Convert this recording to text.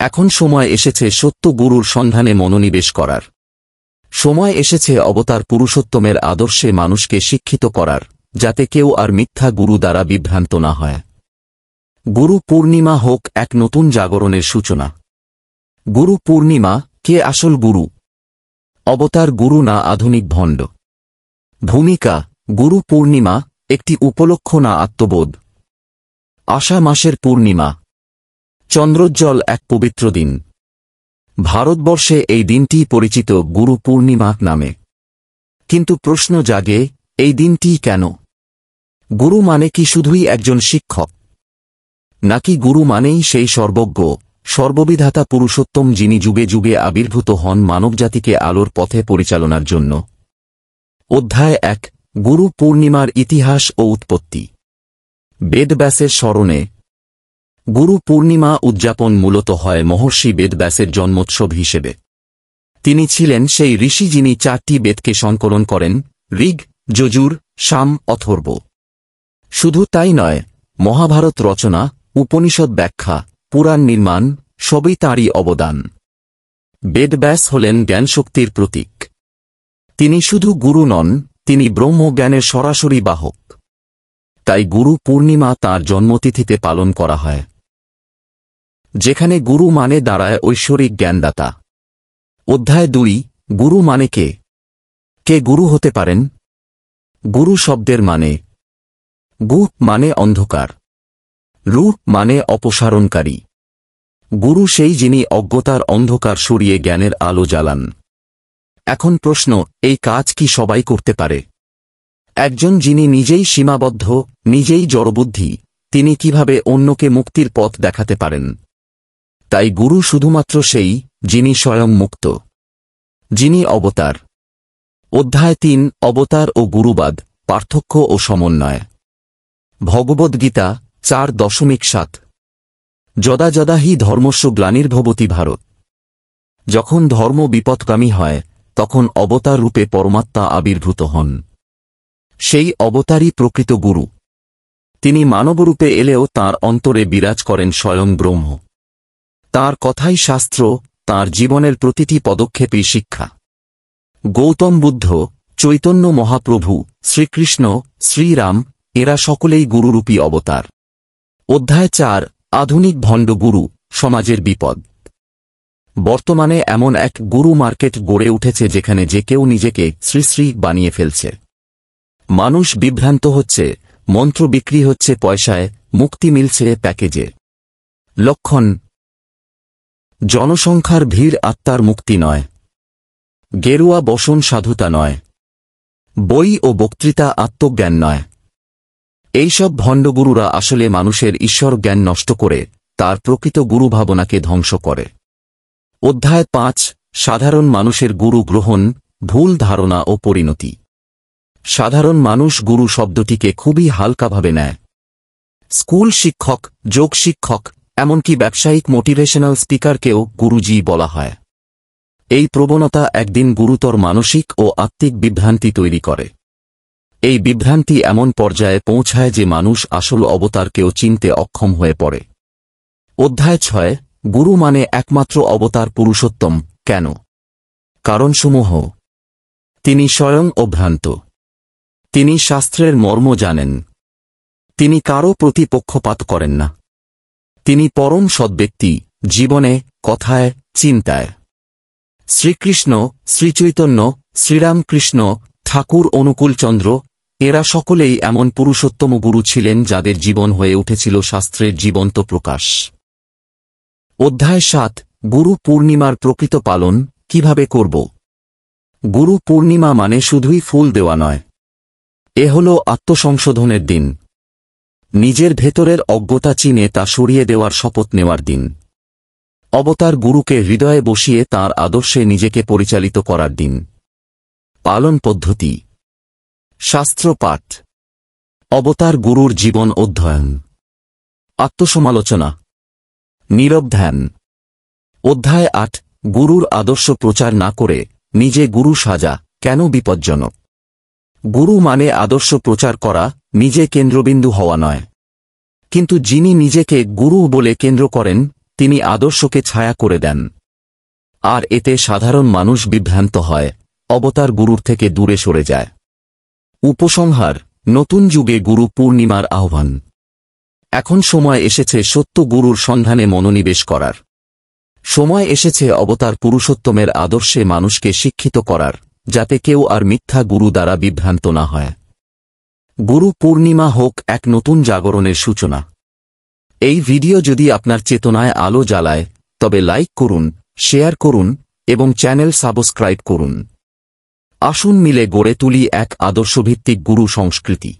এখন সময় এসেছে সত্য গুরুর সন্ধানে মনোনিবেশ করার। সময় এসেছে অবতার পুরুষোত্তমের আদর্শে মানুষকে শিক্ষিত করার, যাতে কেউ আর মিথ্যা গুরু দ্বারা বিভ্রান্ত না হয়। গুরু পূর্ণিমা হোক এক নতুন জাগরণের সূচনা। গুরু পূর্ণিমা, কে আসল গুরু? অবতার গুরু না আধুনিক ভণ্ড? ভূমিকা: গুরু পূর্ণিমা একটি উপলক্ষ না আত্মবোধ। আষাঢ় মাসের পূর্ণিমা, চন্দ্রোজ্জ্বল এক পবিত্র দিন। ভারতবর্ষে এই দিনটি পরিচিত গুরু পূর্ণিমা নামে। কিন্তু প্রশ্ন জাগে, এই দিনটি কেন? গুরু মানে কি শুধুই একজন শিক্ষক, নাকি গুরু মানেই সেই সর্বজ্ঞ সর্ববিধাতা পুরুষোত্তম, যিনি যুগে যুগে আবির্ভূত হন মানবজাতিকে আলোর পথে পরিচালনার জন্য? অধ্যায় 1, গুরু পূর্ণিমার ইতিহাস ও উৎপত্তি। বেদব্যাসের স্মরণে। গুরু পূর্ণিমা উদযাপন মূলত হয় মহর্ষি বেদব্যাসের জন্মোৎসব হিসেবে। তিনি ছিলেন সেই ঋষি যিনি 4টি বেদকে সংকলন করেন: ঋগ, যজুর, সাম, অথর্ব। শুধু তাই নয়, মহাভারত রচনা, উপনিষদ ব্যাখ্যা, পুরাণ নির্মাণ সবই তাঁরই অবদান। বেদব্যাস হলেন জ্ঞানশক্তির প্রতীক। তিনি শুধু গুরু নন, তিনি ব্রহ্মজ্ঞানের সরাসরি বাহক। তাই গুরু পূর্ণিমা তাঁর জন্মতিথিতে পালন করা হয়। যেখানে গুরু মানে দাঁড়ায় ঐশ্বরিক জ্ঞানদাতা। অধ্যায় 2, গুরু মানে কে? কে গুরু হতে পারেন? গুরু শব্দের মানে: গু মানে অন্ধকার, রু মানে অপসারণকারী। গুরু সেই যিনি অজ্ঞতার অন্ধকার সরিয়ে জ্ঞানের আলো জ্বালান। এখন প্রশ্ন, এই কাজ কি সবাই করতে পারে? একজন যিনি নিজেই সীমাবদ্ধ, নিজেই জড়বুদ্ধি, তিনি কিভাবে অন্যকে মুক্তির পথ দেখাতে পারেন? তাই গুরু শুধুমাত্র সেই, যিনি স্বয়ং মুক্ত, যিনি অবতার। অধ্যায় 3, অবতার ও গুরুবাদ, পার্থক্য ও সমন্বয়। ভগবদ্গীতা 4.7। যদা যদা হি ধর্মস্য গ্লানির্ভবতি ভারত। যখন ধর্ম বিপথগামী হয়, তখন অবতার রূপে পরমাত্মা আবির্ভূত হন। সেই অবতারই প্রকৃত গুরু। তিনি মানবরূপে এলেও তাঁর অন্তরে বিরাজ করেন স্বয়ং ব্রহ্ম। তাঁর কথাই শাস্ত্র, তাঁর জীবনের প্রতিটি পদক্ষেপই শিক্ষা। গৌতম বুদ্ধ, চৈতন্য মহাপ্রভু, শ্রীকৃষ্ণ, শ্রীরাম, এরা সকলেই গুরুরূপী অবতার। অধ্যায় 4, আধুনিক ভণ্ড গুরু, সমাজের বিপদ। বর্তমানে এমন এক গুরু মার্কেট গড়ে উঠেছে যেখানে যে কেউ নিজেকে শ্রী শ্রী বানিয়ে ফেলছে। মানুষ বিভ্রান্ত হচ্ছে, মন্ত্র বিক্রি হচ্ছে পয়সায়, মুক্তি মিলছে প্যাকেজে। লক্ষণ: জনসংখ্যার ভিড় আত্মার মুক্তি নয়, গেরুয়া বসন সাধুতা নয়, বই ও বক্তৃতা আত্মজ্ঞান নয়। এইসব ভণ্ডগুরুরা আসলে মানুষের ঈশ্বর জ্ঞান নষ্ট করে তার প্রকৃত গুরু ভাবনাকে ধ্বংস করে। অধ্যায় 5, সাধারণ মানুষের গুরু গ্রহণ, ভুল ধারণা ও পরিণতি। সাধারণ মানুষ গুরু শব্দটিকে খুবই হালকাভাবে নেয়। স্কুল শিক্ষক, যোগ শিক্ষক, এমনকি ব্যবসায়িক মোটিভেশনাল স্পিকারকেও গুরুজি বলা হয়। এই প্রবণতা একদিন গুরুতর মানসিক ও আত্মিক বিভ্রান্তি তৈরি করে। এই বিভ্রান্তি এমন পর্যায়ে পৌঁছায় যে মানুষ আসল অবতারকেও চিনতে অক্ষম হয়ে পড়ে। অধ্যায় 6, গুরু মানে একমাত্র অবতার পুরুষোত্তম। কেন? কারণসমূহ: তিনি স্বয়ং অভ্রান্ত, তিনি শাস্ত্রের মর্ম জানেন, তিনি কারও প্রতি পক্ষপাত করেন না, তিনি পরম সদ্ব্যক্তি, জীবনে, কথায়, চিন্তায়। শ্রীকৃষ্ণ, শ্রীচৈতন্য, শ্রীরামকৃষ্ণ, ঠাকুর অনুকূলচন্দ্র, এরা সকলেই এমন পুরুষোত্তম গুরু ছিলেন যাদের জীবন হয়ে উঠেছিল শাস্ত্রের জীবন্ত প্রকাশ। অধ্যায় 7, গুরু পূর্ণিমার প্রকৃত পালন, কিভাবে করব? গুরু পূর্ণিমা মানে শুধুই ফুল দেওয়া নয়। এ হল আত্মসংশোধনের দিন। নিজের ভেতরের অজ্ঞতা চিনে তা সরিয়ে দেওয়ার শপথ নেওয়ার দিন। অবতার গুরুকে হৃদয়ে বসিয়ে তাঁর আদর্শে নিজেকে পরিচালিত করার দিন। পালন পদ্ধতি: শাস্ত্র পাঠ, অবতার গুরুর জীবন অধ্যয়ন, আত্মসমালোচনা, নীরব ধ্যান। অধ্যায় 8, গুরুর আদর্শ প্রচার না করে নিজে গুরু সাজা, কেন বিপজ্জনক? গুরু মানে আদর্শ প্রচার করা, নিজে কেন্দ্রবিন্দু হওয়া নয়। কিন্তু যিনি নিজেকে গুরু বলে কেন্দ্র করেন, তিনি আদর্শকে ছায়া করে দেন। আর এতে সাধারণ মানুষ বিভ্রান্ত হয়, অবতার গুরুর থেকে দূরে সরে যায়। উপসংহার: নতুন যুগে গুরু পূর্ণিমার আহ্বান। এখন সময় এসেছে সত্য গুরুর সন্ধানে মনোনিবেশ করার। সময় এসেছে অবতার পুরুষোত্তমের আদর্শে মানুষকে শিক্ষিত করার, যাতে কেউ আর মিথ্যা গুরু দ্বারা বিভ্রান্ত না হয়। গুরু পূর্ণিমা হোক এক নতুন জাগরণের সূচনা। এই ভিডিও যদি আপনার চেতনায় আলো জ্বালায়, তবে লাইক করুন, শেয়ার করুন এবং চ্যানেল সাবস্ক্রাইব করুন। আসুন মিলে গড়ে তুলি এক আদর্শভিত্তিক গুরু সংস্কৃতি।